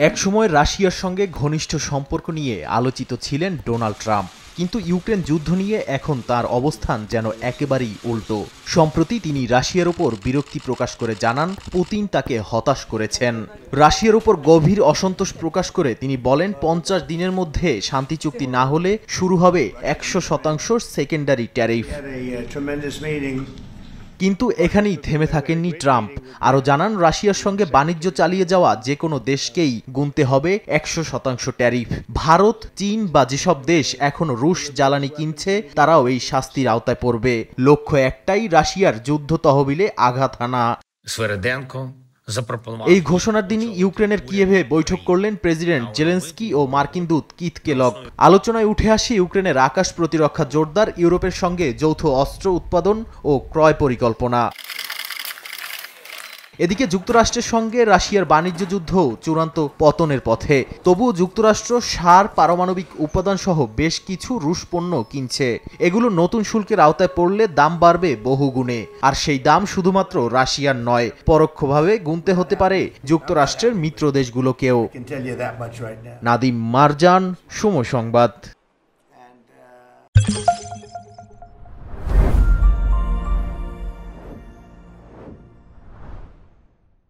একসময় রাশিয়ার সঙ্গে ঘনিষ্ঠ সম্পর্ক নিয়ে আলোচিত ছিলেন ডোনাল্ড ট্রাম্প, কিন্তু ইউক্রেন যুদ্ধ নিয়ে এখন তার অবস্থান যেন একেবারেই উল্টো। সম্প্রতি তিনি রাশিয়ার উপর বিরক্তি প্রকাশ করে জানান পুতিন তাকে হতাশ করেছেন। রাশিয়ার উপর গভীর অসন্তোষ প্রকাশ করে তিনি বলেন 50 দিনের মধ্যে শান্তি চুক্তি না হলে শুরু হবে 100% সেকেন্ডারি ট্যারিফ। কিন্তু এখানেই থেমে থাকেননি ট্রাম্প, আরও জানান রাশিয়ার সঙ্গে বাণিজ্য চালিয়ে যাওয়া যে কোনো দেশকেই গুনতে হবে 100% ট্যারিফ। ভারত, চীন বা যেসব দেশ এখন রুশ জ্বালানি কিনছে তারাও এই শাস্তির আওতায় পড়বে। লক্ষ্য একটাই, রাশিয়ার যুদ্ধ তহবিলে আঘাত হানা। এই ঘোষণার দিনই ইউক্রেনের কিয়েভে বৈঠক করলেন প্রেসিডেন্ট জেলেনস্কি ও মার্কিন দূত কিথ কেলগ। আলোচনায় উঠে আসে ইউক্রেনের আকাশ প্রতিরক্ষা জোরদার, ইউরোপের সঙ্গে যৌথ অস্ত্র উৎপাদন ও ক্রয় পরিকল্পনা। এদিকে যুক্তরাষ্ট্রের সঙ্গে রাশিয়ার বাণিজ্য যুদ্ধ চূড়ান্ত পতনের পথে। তবুও যুক্তরাষ্ট্র সার, পারমাণবিক উপাদান সহ বেশ কিছু রুশ পণ্য কিনছে। এগুলো নতুন শুল্কের আওতায় পড়লে দাম বাড়বে বহুগুণে, আর সেই দাম শুধুমাত্র রাশিয়ার নয়, পরোক্ষভাবে গুনতে হতে পারে যুক্তরাষ্ট্রের মিত্র দেশগুলোকেও। নাদিম মারজান, সময় সংবাদ।